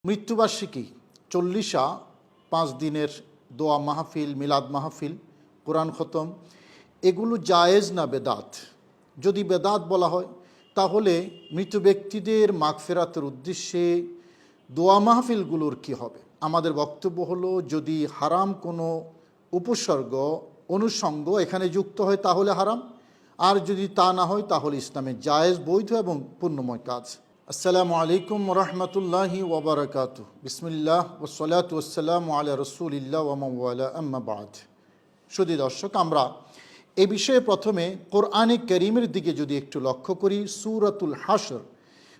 মৃত্যুবার্ষিকী 40 5 দিনের দোয়া মাহফিল, মিলাদ মাহফিল, কোরআন খতম, এগুলো জায়েজ না বেদাত? যদি বেদাত বলা হয় তাহলে মৃত ব্যক্তিদের মাগফিরাতের উদ্দেশ্যে দোয়া মাহফিলগুলোর কি হবে? আমাদের বক্তব্য হলো, যদি হারাম কোনো উপসর্গ অনুষঙ্গ এখানে যুক্ত হয় তাহলে হারাম, আর যদি তা না হয় তাহলে ইসলামের জায়েজ, বৈধ এবং পুণ্যময় কাজ। আসসালামু আলাইকুম রহমতুল্লাহি ওবরাকাতু। বিসমিল্লাহ ওসসালাতু ওয়াসসালামু আলা রাসূলিল্লাহ ওয়া মান ওয়ালা, আম্মা বাদ। সুধী দর্শক, আমরা এই বিষয়ে প্রথমে কোরআনে কারীমের দিকে যদি একটু লক্ষ্য করি, সূরাতুল হাশর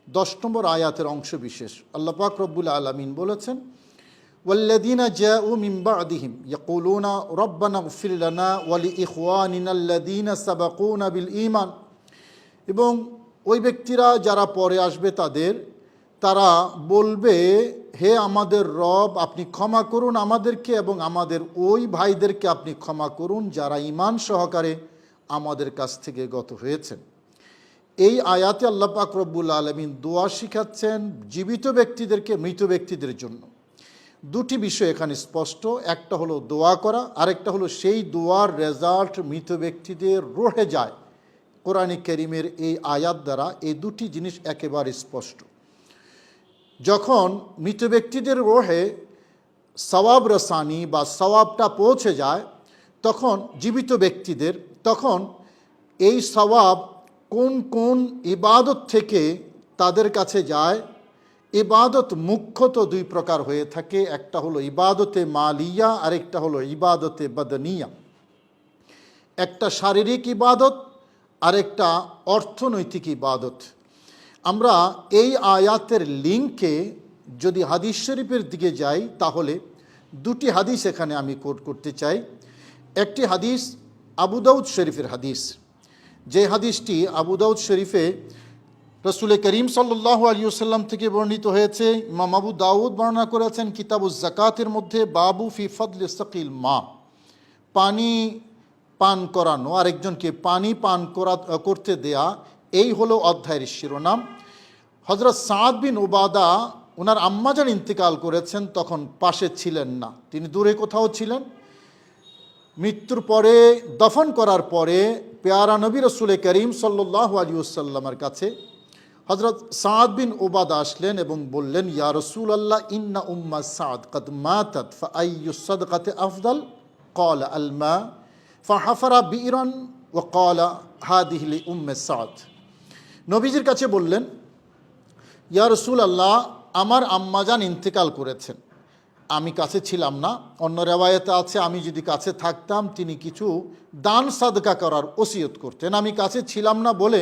10 নম্বর আয়াতের অংশ বিশেষ। আল্লাহ পাক রব্বুল আলামিন বলেছেন, ওয়াল্লাযীনা জাউ মিন বা'দিহিম ইয়াকুলুনা রব্বানা ইগফির লানা ওয়া লিইখওয়ানিনা আল্লাযীনা সাবাকুনা বিল ঈমান। এবং ওই ব্যক্তিরা যারা পরে আসবে তারা বলবে, হে আমাদের রব, আপনি ক্ষমা করুন আমাদেরকে এবং আমাদের ওই ভাইদেরকে আপনি ক্ষমা করুন যারা ঈমান সহকারে আমাদের কাছ থেকে গত হয়েছেন। এই আয়াতে আল্লাহ পাক রব্বুল আলামিন দোয়া শিখাচ্ছেন জীবিত ব্যক্তিদেরকে মৃত ব্যক্তিদের জন্য। দুটি বিষয় এখানে স্পষ্ট, একটা হলো দোয়া করা, আরেকটা হলো সেই দোয়ার রেজাল্ট মৃত ব্যক্তিদের রুহে যায়। কোরআনে কারীমের এই আয়াত দ্বারা এই দুটি জিনিস একেবারে স্পষ্ট। যখন মৃত ব্যক্তিদের রুহে সওয়াব রসানি বা সওয়াবটা পৌঁছে যায় তখন জীবিত ব্যক্তিদের, তখন এই সওয়াব কোন কোন ইবাদত থেকে তাদের কাছে যায়। ইবাদত মুখ্যত দুই প্রকার হয়ে থাকে, একটা হলো ইবাদতে মালিয়া, আরেকটা হলো ইবাদতে বদনিয়া। একটা শারীরিক ইবাদত, আরেকটা অর্থনৈতিক ইবাদত। আমরা এই আয়াতের লিঙ্কে যদি হাদিস শরীফের দিকে যাই তাহলে দুটি হাদিস এখানে আমি কোট করতে চাই। একটি হাদিস আবু দাউদ শরীফের হাদিস, যে হাদিসটি আবু দাউদ শরীফে রসুল করিম সাল্লাল্লাহু আলাইহি ওয়াসাল্লাম থেকে বর্ণিত হয়েছে। ইমাম আবু দাউদ বর্ণনা করেছেন কিতাবুজ যাকাতের মধ্যে, বাবু ফি ফদলি সাকিল মা, পানি পান করানো, আরেকজনকে পানি পান করতে দেয়া, এই হলো অধ্যায়ের শিরোনাম। হযরত সাদ বিন উবাদা, ওনার আম্মাজান ইন্তেকাল করেছেন, তখন পাশে ছিলেন না, তিনি দূরে কোথাও ছিলেন। মৃত্যুর পরে, দফন করার পরে পেয়ারা নবী রসুল করিম সাল্লাল্লাহু আলাইহি ওয়াসাল্লামের কাছে হযরত সাদ বিন উবাদা আসলেন এবং বললেন, ইয়া রাসূলুল্লাহ, ইন্না উম্মা সাদ কদ মাতাত ফাআইয়ু সাদকাতি আফদাল? ক্বালা আল মা ফাহাফারা বিরান ওয়া ক্বালা হাদিহি লি উম্মে সাদ। নবীজির কাছে বললেন, ইয়া রাসূলুল্লাহ, আমার আম্মাজান ইন্তেকাল করেছেন, আমি কাছে ছিলাম না। অন্য রেওয়ায়েতে আছে, আমি যদি কাছে থাকতাম তিনি কিছু দান সাদকা করার ওসিয়ত করতেন। আমি কাছে ছিলাম না বলে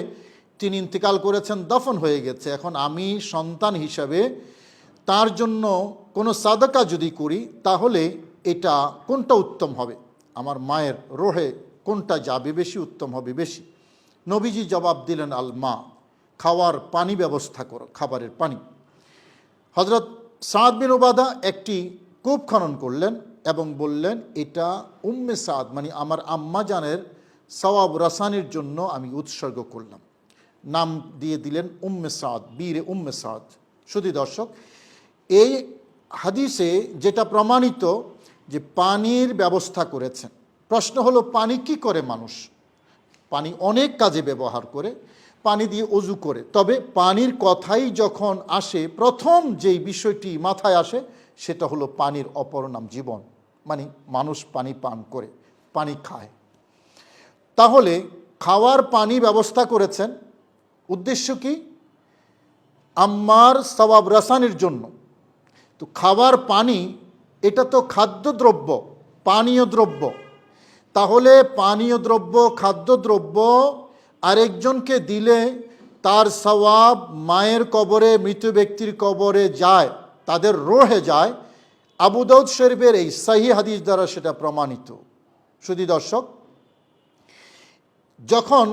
তিনি ইন্তেকাল করেছেন, দফন হয়ে গেছে। এখন আমি সন্তান হিসাবে তার জন্য কোনো সাদকা যদি করি তাহলে এটা কোনটা উত্তম হবে? আমার মায়ের রোহে কোনটা যাবে বেশি, উত্তম হবে বেশি? নবীজি জবাব দিলেন, আল মা, খাওয়ার পানি ব্যবস্থা করো, খাবারের পানি। হযরত সাদ বিন উবাদা একটি কূপ খনন করলেন এবং বললেন, এটা উম্মে সাদ, মানে আমার আম্মা জানের সওয়াব রাসানির জন্য আমি উৎসর্গ করলাম। নাম দিয়ে দিলেন উম্মে সাদ, বীরে উম্মে সাদ। শুধু দর্শক, এই হাদিসে যেটা প্রমাণিত যে পানির ব্যবস্থা করেছেন। প্রশ্ন হলো, পানি কি করে মানুষ? পানি অনেক কাজে ব্যবহার করে, পানি দিয়ে অজু করে। তবে পানির কথাই যখন আসে, প্রথম যেই বিষয়টি মাথায় আসে সেটা হলো পানির অপর নাম জীবন, মানে মানুষ পানি পান করে, পানি খায়। তাহলে খাওয়ার পানি ব্যবস্থা করেছেন, উদ্দেশ্য কি? আম্মার সওয়াব রাসানির জন্য। তো খাবার পানি এটা তো খাদ্যদ্রব্য, পানীয় দ্রব্য। তাহলে পানীয় দ্রব্য, খাদ্যদ্রব্য আরেকজনকে দিলে তার সওয়াব মায়ের কবরে, মৃত ব্যক্তির কবরে যায়, তাদের রোহে যায়। আবু দাউদ শরীফের এই সহিহ হাদিস দ্বারা সেটা প্রমাণিত। শুধু দর্শক, যখন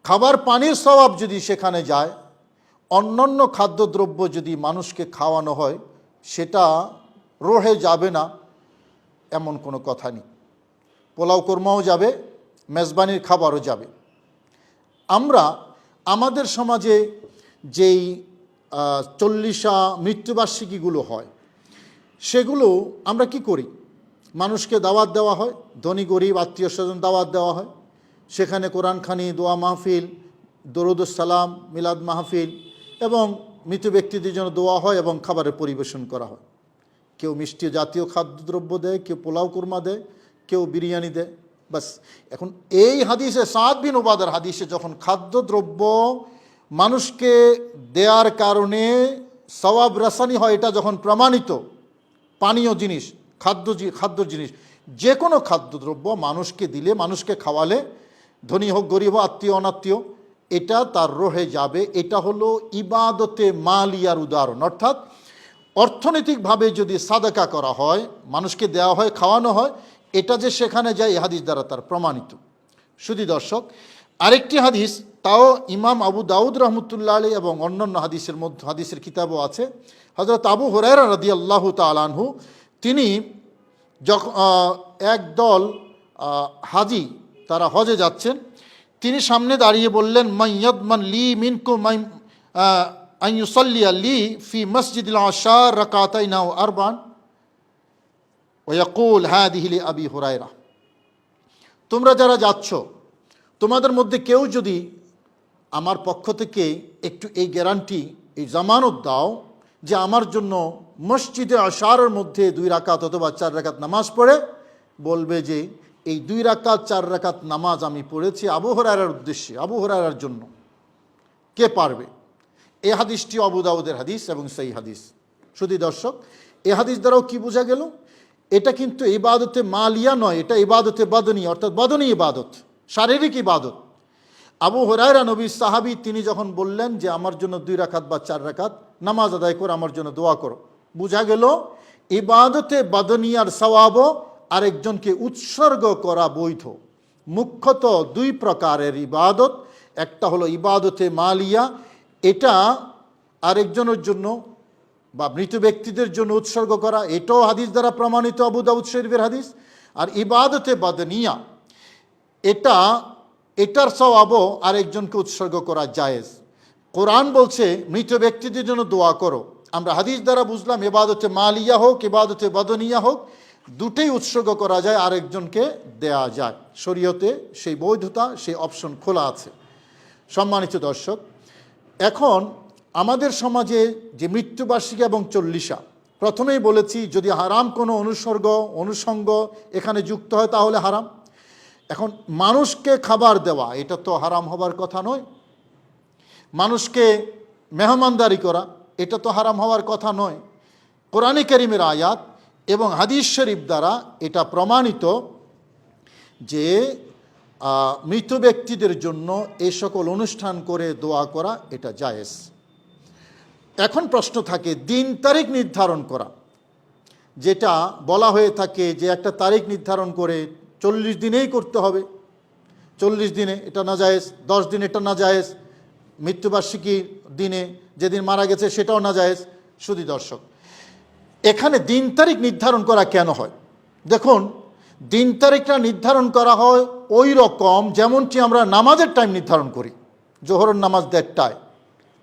খাবার পানির সওয়াব যদি সেখানে যায়, অন্যান্য খাদ্যদ্রব্য যদি মানুষকে খাওয়ানো হয় সেটা রোহে যাবে না এমন কোনো কথা নেই। পোলাও কোরমাও যাবে, মেজবানির খাবারও যাবে। আমরা আমাদের সমাজে যেই চল্লিশা মৃত্যুবার্ষিকীগুলো হয়, সেগুলো আমরা কি করি? মানুষকে দাওয়াত দেওয়া হয়, ধনী গরিব আত্মীয় স্বজন দাওয়াত দেওয়া হয়, সেখানে কোরআনখানি, দোয়া মাহফিল, দরুদুস সালাম, মিলাদ মাহফিল এবং মৃত ব্যক্তিদের জন্য দোয়া হয় এবং খাবারের পরিবেশন করা হয়। কেউ মিষ্টি জাতীয় খাদ্যদ্রব্য দেয়, কেউ পোলাও কুরমা দেয়, কেউ বিরিয়ানি দেয়, বাস। এখন এই হাদিসে, সাদ বিন উবাদার হাদিসে, যখন খাদ্যদ্রব্য মানুষকে দেওয়ার কারণে সওয়াব রাসানি হয়, এটা যখন প্রমাণিত, পানীয় জিনিস, খাদ্য জিনিস, যে কোনো খাদ্যদ্রব্য মানুষকে দিলে, মানুষকে খাওয়ালে, ধনী হোক গরিব হোক, আত্মীয় অনাত্মীয়, এটা তার রহে যাবে। এটা হলো ইবাদতে মালিয়ার উদাহরণ। অর্থাৎ অর্থনৈতিকভাবে যদি সাদাকা করা হয়, মানুষকে দেওয়া হয়, খাওয়ানো হয়, এটা যে সেখানে যায়, এই হাদিস দ্বারা তার প্রমাণিত। শুধু দর্শক, আরেকটি হাদিস, তাও ইমাম আবু দাউদ রহমতুল্লাহ আলাইহি এবং অন্যান্য হাদিসের কিতাবও আছে। হযরত আবু হুরায়রা রাদিয়াল্লাহু তাআলা আনহু, তিনি যখন একদল হাজি, তারা হজে যাচ্ছেন, তিনি সামনে দাঁড়িয়ে বললেন, মাইয়াদমান লি মিনকুম আন ইউসাল্লিয়া লি ফি মসজিদিল আশার রাকাতাইন আও আরবান ওয়া ইয়াকুল হাদিহি লি আবি হুরায়রা। তোমরা যারা যাচ্ছ, তোমাদের মধ্যে কেউ যদি আমার পক্ষ থেকে একটু এই গ্যারান্টি, এই জামানত দাও যে আমার জন্য মসজিদে আশারের মধ্যে 2 রাকাত অথবা 4 রাকাত নামাজ পড়ে, বলবে যে এই 2 রাকাত 4 রাকাত নামাজ আমি পড়েছি আবু হুরায়রার উদ্দেশ্যে, আবু হুরায়রার জন্য। কে পারবে? এই হাদিসটি আবু দাউদের হাদিস এবং সেই হাদিস। শুধু দর্শক, এই হাদিস দ্বারাও কি বোঝা গেল? এটা কিন্তু ইবাদতে মালিয়া নয়, এটা ইবাদতে বাদনী, অর্থাৎ বাদনী ইবাদত, শারীরিক ইবাদত। আবু হুরায়রা নবী সাহাবী, তিনি যখন বললেন যে আমার জন্য 2 রাকাত বা 4 রাকাত নামাজ আদায় করে আমার জন্য দোয়া করো, বোঝা গেল ইবাদতে বাদনিয়ার সওয়াবও আরেকজনকে উৎসর্গ করা বৈধ। মুখ্যত 2 প্রকারের ইবাদত, একটা হলো ইবাদতে মালিয়া, এটা আরেকজনের জন্য বা মৃত ব্যক্তিদের জন্য উৎসর্গ করা, এটাও হাদিস দ্বারা প্রমাণিত, আবু দাউদ শরীফের হাদিস। আর ইবাদতে বাদনিয়া, এটার সওয়াবও আরেকজনকে উৎসর্গ করা জায়েজ। কোরআন বলছে মৃত ব্যক্তিদের জন্য দোয়া করো। আমরা হাদিস দ্বারা বুঝলাম ইবাদতে মালিয়া হোক, ইবাদতে বাদনিয়া হোক, দুটোই উৎসর্গ করা যায়, আরেকজনকে দেয়া যায়। শরীয়তে সেই বৈধতা, সেই অপশন খোলা আছে। সম্মানিত দর্শক, এখন আমাদের সমাজে যে মৃত্যুবার্ষিকী এবং চল্লিশা, প্রথমেই বলেছি যদি হারাম কোনো অনুষঙ্গ এখানে যুক্ত হয় তাহলে হারাম। এখন মানুষকে খাবার দেওয়া, এটা তো হারাম হবার কথা নয়। মানুষকে মেহমানদারি করা, এটা তো হারাম হওয়ার কথা নয়। কোরআনে কারীমের আয়াত এবং হাদিস শরীফ দ্বারা এটা প্রমাণিত যে মৃত ব্যক্তিদের জন্য এই সকল অনুষ্ঠান করে দোয়া করা এটা জায়েজ। এখন প্রশ্ন থাকে দিন তারিখ নির্ধারণ করা, যেটা বলা হয়ে থাকে যে একটা তারিখ নির্ধারণ করে 40 দিনেই করতে হবে, 40 দিনে এটা না জায়েজ, 10 দিন এটা না জায়েজ, মৃত্যুবার্ষিকীর দিনে যেদিন মারা গেছে সেটাও না জায়েজ। শুধু দর্শক, এখানে দিন তারিখ নির্ধারণ করা কেন হয়? দেখুন, দিন তারিখটা নির্ধারণ করা হয় ওই রকম যেমনটি আমরা নামাজের টাইম নির্ধারণ করি। জোহরের নামাজ 1:30টায়,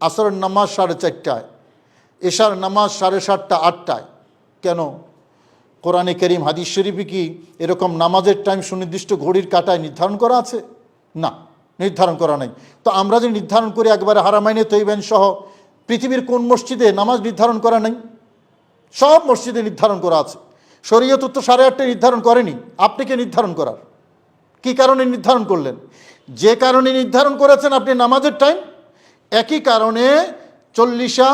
আসরের নামাজ 4:30টায়, এশার নামাজ 7:30টা 8টায়। কেন? কোরআনে কারীম হাদিস শরীফে কি এরকম নামাজের টাইম সুনির্দিষ্ট ঘড়ির কাঁটায় নির্ধারণ করা আছে? না, নির্ধারণ করা নেই। তো আমরা যে নির্ধারণ করি একবারে হারামাইনে তৈবান সহ পৃথিবীর কোন মসজিদে নামাজ নির্ধারণ করা নেই? সব মসজিদে নির্ধারণ করা আছে। শরীয়ত তো 8:30টায় নির্ধারণ করেনি, আপনি কে নির্ধারণ করার? কি কারণে নির্ধারণ করলেন? যে কারণে নির্ধারণ করেছেন আপনি নামাজের টাইম, একই কারণে চল্লিশা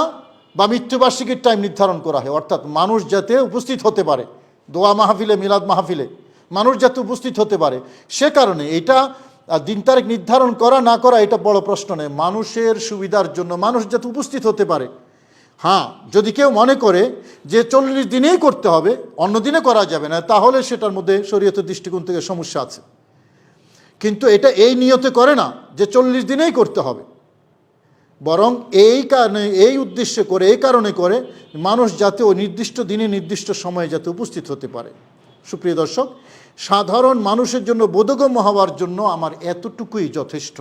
বা মৃত্যুবার্ষিকীর টাইম নির্ধারণ করা হয়, অর্থাৎ মানুষ যাতে উপস্থিত হতে পারে, দোয়া মাহফিলে, মিলাদ মাহফিলে মানুষ যাতে উপস্থিত হতে পারে, সে কারণে এটা দিন তারিখ নির্ধারণ করা না করা এটা বড় প্রশ্ন নেই। মানুষের সুবিধার জন্য মানুষ যাতে উপস্থিত হতে পারে। হ্যাঁ, যদি কেউ মনে করে যে 40 দিনেই করতে হবে, অন্য দিনে করা যাবে না, তাহলে সেটার মধ্যে শরীয়তের দৃষ্টিকোণ থেকে সমস্যা আছে। কিন্তু এটা এই নিয়তে করে না যে 40 দিনেই করতে হবে, বরং এই কারণে, এই উদ্দেশ্যে করে, এই কারণে করে মানুষ যাতে ওই নির্দিষ্ট দিনে নির্দিষ্ট সময়ে যাতে উপস্থিত হতে পারে। সুপ্রিয় দর্শক, সাধারণ মানুষের জন্য বোধগম্য হওয়ার জন্য আমার এতটুকুই যথেষ্ট।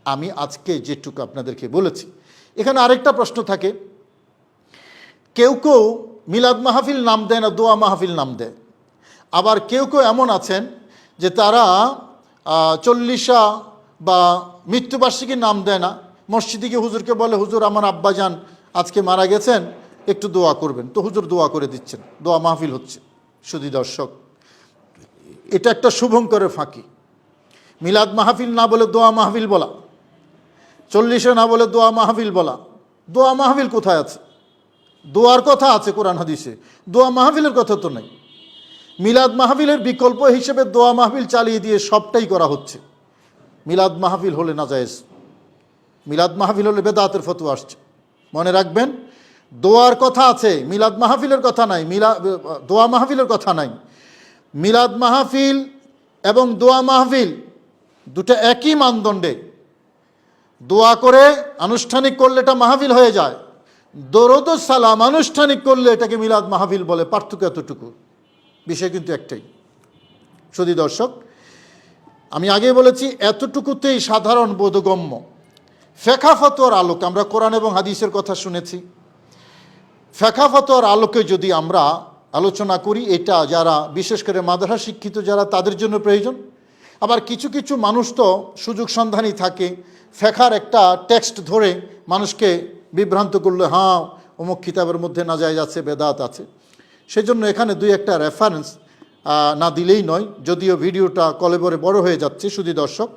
আমি আজকে যেটুকু আপনাদেরকে বলেছি, এখানে আরেকটা প্রশ্ন থাকে, কেউ কেউ মিলাদ মাহফিল নাম দেয় না, দোয়া মাহফিল নাম দেয়। আবার কেউ কেউ এমন আছেন যে তারা চল্লিশা বা মৃত্যুবার্ষিকীর নাম দেয় না, মসজিদে গিয়ে হুজুরকে বলে, হুজুর আমার আব্বাজান আজকে মারা গেছেন, একটু দোয়া করবেন, তো হুজুর দোয়া করে দিচ্ছেন, দোয়া মাহফিল হচ্ছে। শুধু দর্শক, এটা একটা শুভঙ্করের ফাঁকি। মিলাদ মাহফিল না বলে দোয়া মাহফিল বলা, চল্লিশে না বলে দোয়া মাহফিল বলা। দোয়া মাহফিল কোথায় আছে? দোয়ার কথা আছে কোরআন হাদিসে, দোয়া মাহফিলের কথা তো নেই। মিলাদ মাহফিলের বিকল্প হিসেবে দোয়া মাহফিল চালিয়ে দিয়ে সবটাই করা হচ্ছে। মিলাদ মাহফিল হলে নাজায়েজ, মিলাদ মাহফিল হলে বেদাতের ফতোয়া আসছে। মনে রাখবেন, দোয়ার কথা আছে, মিলাদ মাহফিলের কথা নাই, দোয়া মাহফিলের কথা নাই। মিলাদ মাহফিল এবং দোয়া মাহফিল দুটো একই মানদণ্ডে। দোয়া করে আনুষ্ঠানিক করলে এটা মাহফিল হয়ে যায়, দরুদ ও সালাম আনুষ্ঠানিক করলে এটাকে মিলাদ মাহফিল বলে। পার্থক্য এতটুকু, বিষয় কিন্তু একটাই। শুধু দর্শক, আমি আগে বলেছি এতটুকুতেই সাধারণ বোধগম্য। ফেকা ফতোয়ার আলোকে আমরা কোরআন এবং হাদিসের কথা শুনেছি, ফেকা ফতোয়ার আলোকে যদি আমরা আলোচনা করি, এটা যারা বিশেষ করে মাদ্রাসা শিক্ষিত যারা, তাদের জন্য প্রয়োজন। আবার কিছু কিছু মানুষ তো সুযোগ সন্ধানী থাকে, ফেকার একটা টেক্সট ধরে মানুষকে বিভ্রান্ত করলে, হ্যাঁ অমুক কিতাবের মধ্যে নাজায়েজ আছে, বেদাত আছে। সেজন্য এখানে দুই একটা রেফারেন্স না দিলেই নয়, যদিও ভিডিওটা কলেবরে বড় হয়ে যাচ্ছে। শুধু দর্শক,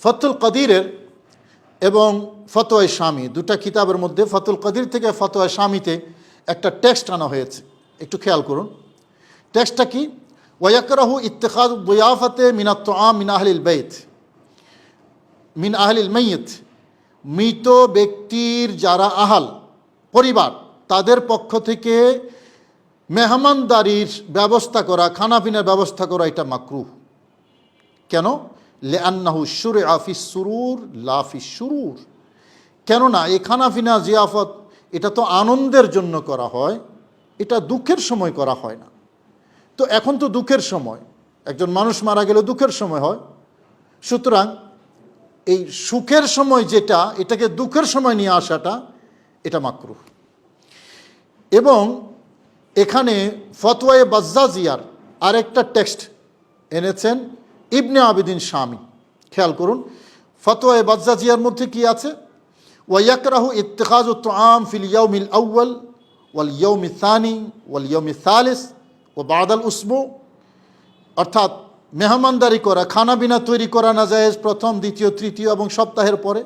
ফতুল কদিরের এবং ফতোয়ায়ে শামী দুটা কিতাবের মধ্যে ফতুল কদির থেকে ফতোয়ায়ে শামীতে একটা টেক্সট আনা হয়েছে, একটু খেয়াল করুন। টেক্সটটা কি? ওয়াকরাহু ইত্তেখাযু দিয়াফাতে মিনাত তুআম মিন আহলিল বাইত মিন আহলিল মাইয়িত, মৃত ব্যক্তির যারা আহাল পরিবার, তাদের পক্ষ থেকে মেহমানদারির ব্যবস্থা করা, খানাপিনার ব্যবস্থা করা, এটা মাকরুহ। কেন? লিআন্নাহু শুরআ ফিস সুরুর লা ফিস শুরুর। কেননা এই খানাপিনা জিয়াফত এটা তো আনন্দের জন্য করা হয়, এটা দুঃখের সময় করা হয় না। তো এখন তো দুঃখের সময়, একজন মানুষ মারা গেলে দুঃখের সময় হয়। সুতরাং এই সুখের সময় যেটা, এটাকে দুঃখের সময় নিয়ে আসাটা, এটা মাকরুহ। এবং এখানে ফতোয়ায়ে বাজ্জাজিয়ার আরেকটা টেক্সট এনেছেন ইবনে আবিদিন শামী। খেয়াল করুন, ফতোয়ায়ে বাজ্জাজিয়ার মধ্যে কি আছে? ওয়াকরাহু ইত্তিখাযু তুআম ফিল ইয়াউমিল আউয়াল ওয়াল ইয়াউমিল সানি ওয়াল ইয়াউমিল সালিস ওয়া বাদাল উসবু। অর্থাৎ মেহমানদারি করা, খানাবিনা তৈরি করা নাজায়েজ প্রথম, দ্বিতীয়, তৃতীয় এবং সপ্তাহের পরে।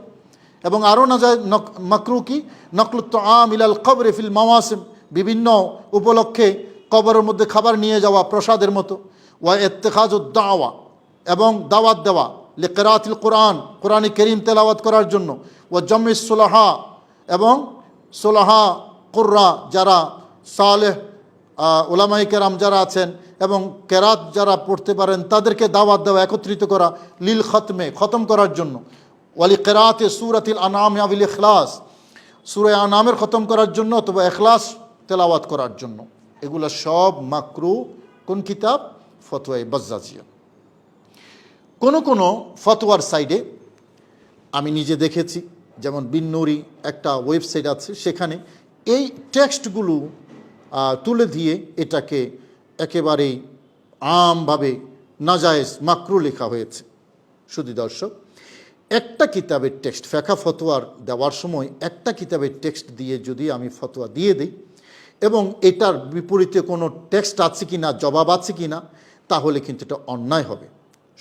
এবং আরও নাজায়েজ মাকরুহ কি? নকলুত তুআম ইলাল কবরে ফিল মাওয়াসিম, বিভিন্ন উপলক্ষে কবরের মধ্যে খাবার নিয়ে যাওয়া প্রসাদের মতো। ওয়া ইত্তিখাযুদ দাওয়া, এবং দাওয়াত দেওয়া, লিকিরাতিল কোরআন, কোরআন কারীম তেলাওয়াত করার জন্য। ওয়া জামিস সুলাহা, এবং সুলাহা কুররা যারা সালেহ উলামায়ে কেরাম যারা আছেন এবং কেরাত যারা পড়তে পারেন, তাদেরকে দাওয়াত দেওয়া, একত্রিত করা। লিল খতমে, খতম করার জন্য। ওয়ালি কেরাতে সূরাতিল আনআম আবিল ইখলাস, সূরা আনআমের খতম করার জন্য অথবা ইখলাস তেলাওয়াত করার জন্য। এগুলো সব মাকরুহ। কোন কিতাব? ফতোয়ায়ে বাজ্জাজিয়া। কোনো কোনো ফতোয়ার সাইডে আমি নিজে দেখেছি, যেমন বিন্নুরি একটা ওয়েবসাইট আছে, সেখানে এই টেক্সটগুলো তুলে দিয়ে এটাকে একেবারেই আমভাবে নাজায়েজ মাকরুহ লেখা হয়েছে। শুধু দর্শক, একটা কিতাবের টেক্সট, ফেকা ফতোয়ার দেওয়ার সময় একটা কিতাবের টেক্সট দিয়ে যদি আমি ফতোয়া দিয়ে দিই এবং এটার বিপরীতে কোনো টেক্সট আছে কি না, জবাব আছে কি না, তাহলে কিন্তু এটা অন্যায় হবে।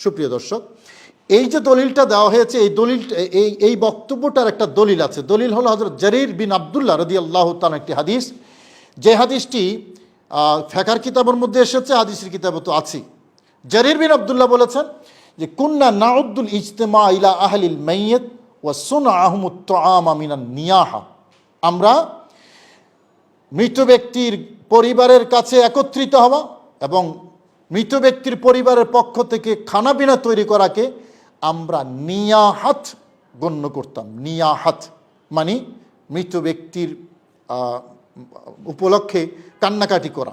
সুপ্রিয় দর্শক, এই যে দলিলটা দেওয়া হয়েছে, এই দলিলটা, এই বক্তব্যটার একটা দলিল আছে। দলিল হলো হযরত জারীর বিন আব্দুল্লাহ রাদিয়াল্লাহু তাআলা একটি হাদিস, যে হাদিসটি ফেকার কিতাবের মধ্যে এসেছে, হাদিসের কিতাবে তো আছে। জারীর বিন আব্দুল্লাহ বলেছেন যে কুন্না নাউদ্দুল ইজতিমা ইলা আহলিল মাইয়িত ওয়া সুনআহুমুত তুআমা মিনান নিয়াহা, আমরা মৃত ব্যক্তির পরিবারের কাছে একত্রিত হওয়া এবং মৃত ব্যক্তির পরিবারের পক্ষ থেকে খানাপিনা তৈরি করাকে আমরা নিয়াহাত গণ্য করতাম। নিয়াহাত মানে মৃত ব্যক্তির উপলক্ষে কান্নাকাটি করা,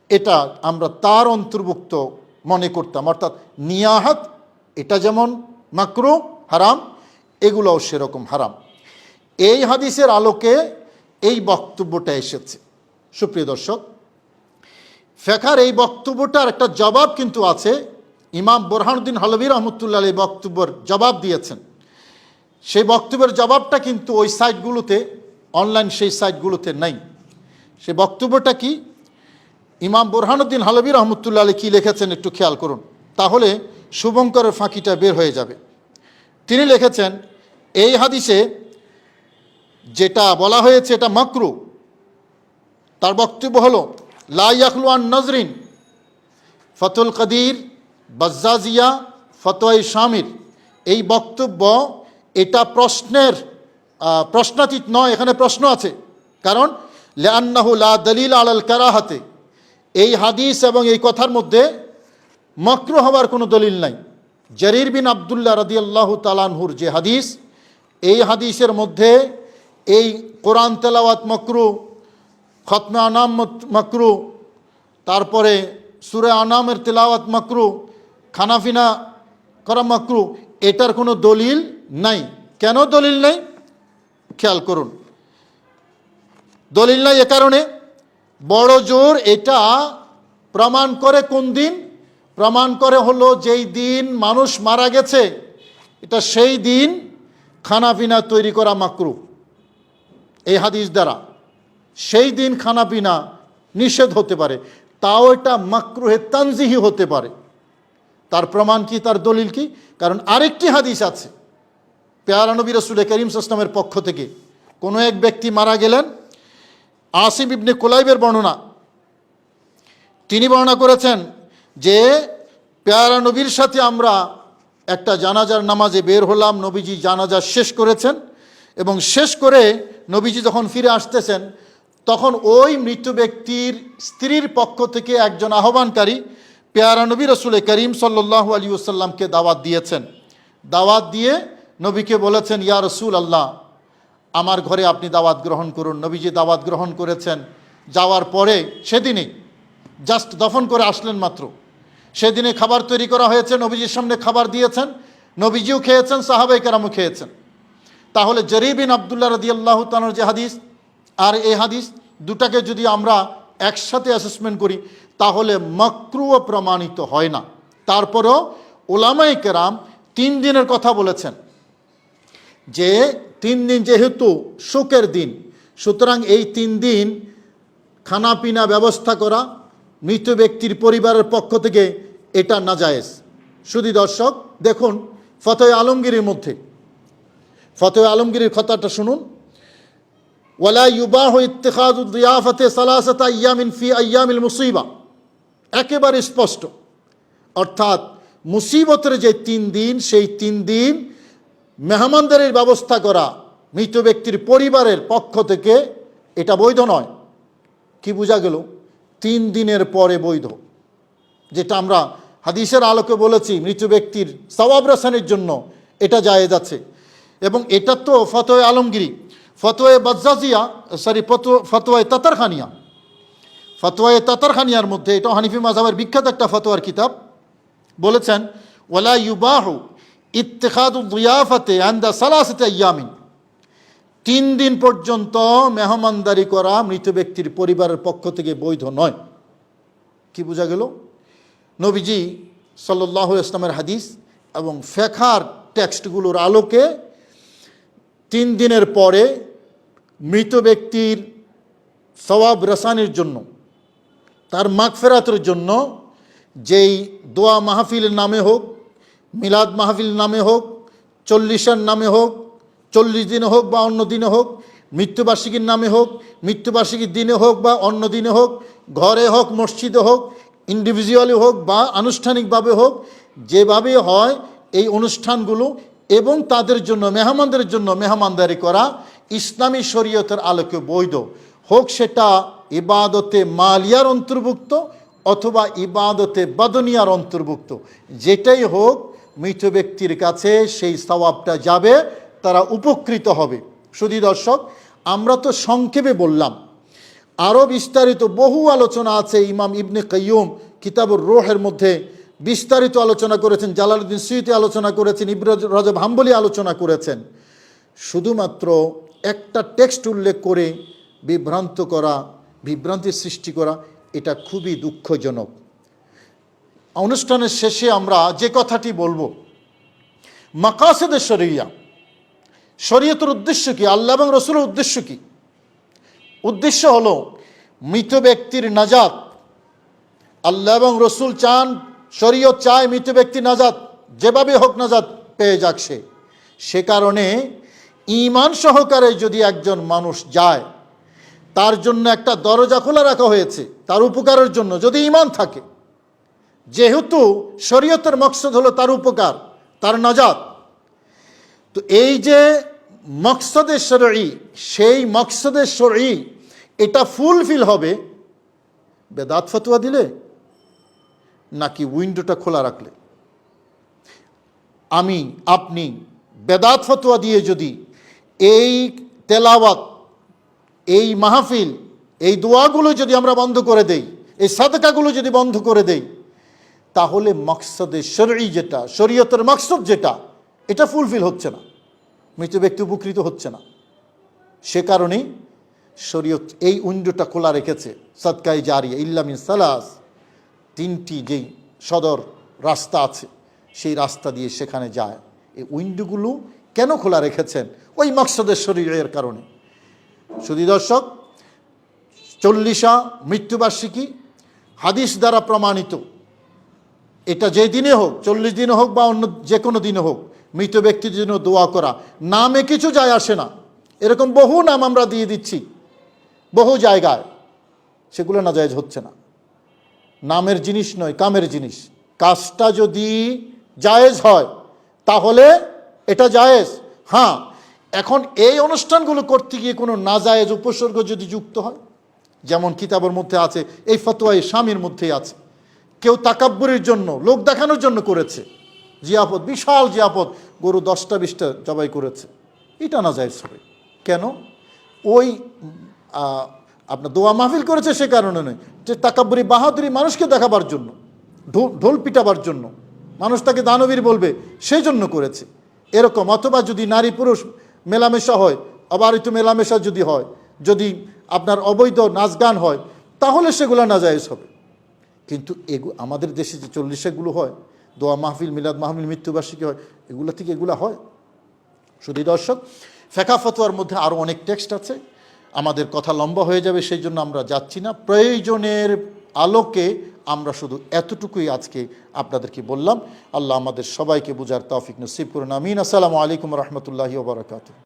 এটা আমরা তার অন্তর্ভুক্ত মনে করতাম। অর্থাৎ নিয়াহাত এটা যেমন মাকরুহ হারাম, এগুলোও সেরকম হারাম। এই হাদিসের আলোকে এই বক্তব্যটা এসেছে। সুপ্রিয় দর্শক, ফেকার এই বক্তব্যটার একটা জবাব কিন্তু আছে। ইমাম বুরহানুদ্দিন হলভী রহমতুল্লাহ এই বক্তব্যের জবাব দিয়েছেন। সেই বক্তব্যের জবাবটা কিন্তু ওই সাইটগুলোতে, অনলাইন সেই সাইটগুলোতে নাই। সে বক্তব্যটা কি, ইমাম বুরহানুদ্দিন হলভী রহমতুল্লাহ কী লিখেছেন একটু খেয়াল করুন, তাহলে শুভঙ্করের ফাঁকিটা বের হয়ে যাবে। তিনি লিখেছেন, এই হাদিসে যেটা বলা হয়েছে এটা মাকরু। তার বক্তব্য হলো লা ইয়াখলু আন নজরিন, ফতুল কাদির, বাজ্জাজিয়া, ফতোয়ায়ে শামির। এই বক্তব্য এটা প্রশ্নাতীত নয়, এখানে প্রশ্ন আছে। কারণ লিআন্নাহু লা দলিল আলাল কারাহাতে, এই হাদিস এবং এই কথার মধ্যে মাকরু হওয়ার কোনো দলিল নাই। জারির বিন আবদুল্লাহ রাদিয়াল্লাহু তাআলা আনহুর যে হাদিস, এই হাদিসের মধ্যে এই কোরআন তেলাওয়াত মাকরু, খতমে আনাম মাকরু, তারপরে সূরা আনামের তেলাওয়াত মাকরু, খানাফিনা করা মাকরু, এটার কোনো দলিল নাই। কেন দলিল নাই খেয়াল করুন। দলিল নাই এ কারণে, বড় জোর এটা প্রমাণ করে কোন দিন? প্রমাণ করে হলো যেই দিন মানুষ মারা গেছে, এটা সেই দিন খানাপিনা তৈরি করা মাকরু। এই হাদিস দ্বারা সেই দিন খানাপিনা নিষেধ হতে পারে, তাও এটা মাকরুহে তানজিহি হতে পারে। তার প্রমাণ কি, তার দলিল কি? কারণ আরেকটি হাদিস আছে পেয়ারা নবী রাসূল করিম সাল্লাল্লাহু আলাইহি ওয়াসাল্লামের পক্ষ থেকে। কোনো এক ব্যক্তি মারা গেলেন, আসিম ইবনে কুলাইবের বর্ণনা, তিনি বর্ণনা করেছেন যে পেয়ারা নবীর সাথে আমরা একটা জানাজার নামাজে বের হলাম। নবীজি জানাজা শেষ করেছেন এবং শেষ করে নবীজি যখন ফিরে আসতেছেন, তখন ওই মৃত ব্যক্তির স্ত্রীর পক্ষ থেকে একজন আহ্বানকারী পেয়ারা নবী রাসূল করিম সাল্লাল্লাহু আলাইহি ওয়াসাল্লামকে দাওয়াত দিয়েছেন। দাওয়াত দিয়ে নবীকে বলেছেন, ইয়া রাসূল আল্লাহ, আমার ঘরে আপনি দাওয়াত গ্রহণ করুন। নবীজি দাওয়াত গ্রহণ করেছেন। যাওয়ার পরে সেদিনই জাস্ট দফন করে আসলেন মাত্র, সেদিনে খাবার তৈরি করা হয়েছে, নবীজির সামনে খাবার দিয়েছেন, নবীজিও খেয়েছেন, সাহাবায়ে কেরামও খেয়েছেন। তাহলে জারির বিন আবদুল্লাহ রাদিয়াল্লাহু তাআলার যে হাদিস আর এই হাদিস দুটাকে যদি আমরা একসাথে অ্যাসেসমেন্ট করি, তাহলে মাকরুও প্রমাণিত হয় না। তারপরেও উলামায়ে কেরাম 3 দিনের কথা বলেছেন, যে 3 দিন যেহেতু শোকের দিন, সুতরাং এই 3 দিন খানাপিনা ব্যবস্থা করা মৃত ব্যক্তির পরিবারের পক্ষ থেকে এটা নাজায়েজ। শুধু দর্শক দেখুন, ফতোয়া আলমগীরের মধ্যে, ফতোয়া আলমগীরের কথাটা শুনুন, ওয়ালা ইউবাহু ইত্তিখাযু দিয়াফাতি সালাসাতা আইয়ামিন ফি আইয়ামিল মুসিবা, একেবারে স্পষ্ট। অর্থাৎ মুসিবতের যে 3 দিন, সেই 3 দিন মেহমানদারির ব্যবস্থা করা মৃত ব্যক্তির পরিবারের পক্ষ থেকে এটা বৈধ নয়। কি বোঝা গেল? 3 দিনের পরে বৈধ, যেটা আমরা হাদিসের আলোকে বলেছি মৃত ব্যক্তির সওয়াব রাসানের জন্য এটা জায়েজ আছে। এবং এটা তো ফতোয়া আলমগীরি। ফতোয়া বাজ্জাজিয়া, ফতোয়া তাতারখানিয়া, ফতোয়া তাতারখানিয়ার মধ্যে, এটা হানিফি মাযহাবের বিখ্যাত একটা ফতোয়ার কিতাব, বলেছেন ওয়ালা ইউবাহু ইত্তিখাযু দিয়াফাতি ইনদা সালাসাতি আইয়ামিন, 3 দিন পর্যন্ত মেহমানদারি করা মৃত ব্যক্তির পরিবারের পক্ষ থেকে বৈধ নয়। কি বোঝা গেল? নবীজি সাল্লাল্লাহু আলাইহি ওয়াসাল্লামের হাদিস এবং ফিকহার টেক্সটগুলোর আলোকে 3 দিনের পরে মৃত ব্যক্তির সওয়াব রাসানির জন্য, তার মাগফিরাতের জন্য যেই দোয়া মাহফিলের নামে হোক, মিলাদ মাহফিল নামে হোক, 40-এর নামে হোক, 40 দিনে হোক বা অন্য দিনে হোক, মৃত্যুবার্ষিকীর নামে হোক, মৃত্যুবার্ষিকীর দিনে হোক বা অন্য দিনে হোক, ঘরে হোক, মসজিদে হোক, ইন্ডিভিজুয়ালি হোক বা আনুষ্ঠানিকভাবে হোক, যেভাবে হয় এই অনুষ্ঠানগুলো এবং তাদের জন্য মেহমানদের জন্য মেহমানদারি করা ইসলামী শরীয়তের আলোকে বৈধ, হোক সেটা ইবাদতে মালিয়ার অন্তর্ভুক্ত অথবা ইবাদতে বাদনিয়ার অন্তর্ভুক্ত, যেটাই হোক মৃত ব্যক্তির কাছে সেই সওয়াবটা যাবে, তারা উপকৃত হবে। শুধু দর্শক, আমরা তো সংক্ষেপে বললাম, আরও বিস্তারিত বহু আলোচনা আছে। ইমাম ইবনে কাইয়ুম কিতাবুর রূহের মধ্যে বিস্তারিত আলোচনা করেছেন, জালালউদ্দিন সুয়ুতি আলোচনা করেছেন, ইবনে রজব হাম্বলি আলোচনা করেছেন। শুধুমাত্র একটা টেক্সট উল্লেখ করে বিভ্রান্তির সৃষ্টি করা, এটা খুবই দুঃখজনক। অনুষ্ঠানের শেষে আমরা যে কথাটি বলবো, মাকাসিদে শরিয়া, শরীয়তের উদ্দেশ্য কি, আল্লাহ এবং রসুলের উদ্দেশ্য কি? উদ্দেশ্য হলো মৃত ব্যক্তির নাজাত। আল্লাহ এবং রসুল চান, শরীয়ত চায় মৃত ব্যক্তি নাজাত, যেভাবে হোক নাজাত পেয়ে যাক সে কারণে ঈমান সহকারে যদি একজন মানুষ যায়, তার জন্য একটা দরজা খোলা রাখা হয়েছে তার উপকারের জন্য, যদি ঈমান থাকে। যেহেতু শরীয়তের মকসদ হলো তার উপকার, তার নাজাত, তো এই যে মকসদে শরঈ, সেই মকসদে শরঈ এটা ফুলফিল হবে বেদাত ফতোয়া দিলে নাকি উইন্ডোটা খোলা রাখলে? আপনি বেদাত ফতোয়া দিয়ে যদি এই তেলাওয়াত, এই মাহফিল, এই দোয়াগুলো যদি আমরা বন্ধ করে দেই, এই সাদকাগুলো যদি বন্ধ করে দেই, তাহলে মকসদে শরঈ যেটা, শরীয়তের মকসদ যেটা, এটা ফুলফিল হচ্ছে না, মৃত ব্যক্তি উপকৃত হচ্ছে না। সে কারণেই শরীয়ত এই উইন্ডোটা খোলা রেখেছে, সাদকায়ে জারিয়া ইল্লা মিন সালাস, তিনটি যেই সদর রাস্তা আছে সেই রাস্তা দিয়ে সেখানে যায়। এই উইন্ডোগুলো কেন খোলা রেখেছেন? ওই মকসদের শরীরের কারণে। শুধু দর্শক, 40 মৃত্যুবার্ষিকী হাদিস দ্বারা প্রমাণিত, এটা যে দিনে হোক, 40 দিনে হোক বা অন্য যে কোনো দিনে হোক, মৃত ব্যক্তির জন্য দোয়া করা, নামে কিছু যায় আসে না। এরকম বহু নাম আমরা দিয়ে দিচ্ছি বহু জায়গায়, সেগুলো নাজায়েজ হচ্ছে না। নামের জিনিস নয়, কামের জিনিস। কাজটা যদি জায়েজ হয় তাহলে এটা জায়েজ। হ্যাঁ, এখন এই অনুষ্ঠানগুলো করতে গিয়ে কোনো নাজায়েজ উপসর্গ যদি যুক্ত হয়, যেমন কিতাবের মধ্যে আছে, এই ফতোয়ায়ে স্বামীর মধ্যেই আছে, কেউ তাকাব্বুরের জন্য, লোক দেখানোর জন্য করেছে জিয়াপদ, বিশাল জিয়াপদ, গরু 10টা 20টা জবাই করেছে, এটা নাজায়েজ হবে কেন? ওই আপনার দোয়া মাহফিল করেছে সে কারণে নয়, যে তাকাব্বুরি বাহাদুরি মানুষকে দেখাবার জন্য, ঢোল পিটাবার জন্য, মানুষ তাকে দানবীর বলবে সেই জন্য করেছে এরকম। অথবা যদি নারী পুরুষ মেলামেশা হয়, অবারিত মেলামেশা যদি হয়, যদি আপনার অবৈধ নাচ গান হয়, তাহলে সেগুলো নাজায়েজ হবে। কিন্তু আমাদের দেশে যে 40গুলো হয়, দোয়া মাহফিল, মিলাদ মাহফিল, মৃত্যুবার্ষিকী হয়, এগুলো থেকে এগুলো হয়। শুধু দর্শক, ফেকা ফতোয়ার মধ্যে আরও অনেক টেক্সট আছে, আমাদের কথা লম্বা হয়ে যাবে, সেই জন্য আমরা যাচ্ছি না। প্রয়োজনের আলোকে আমরা শুধু এতটুকুই আজকে আপনাদেরকে বললাম। আল্লাহ আমাদের সবাইকে বুঝার তৌফিক নসিব করুন, আমিন। আসসালামু আলাইকুম রহমতুল্লাহি ওয়া বারাকাতুহু।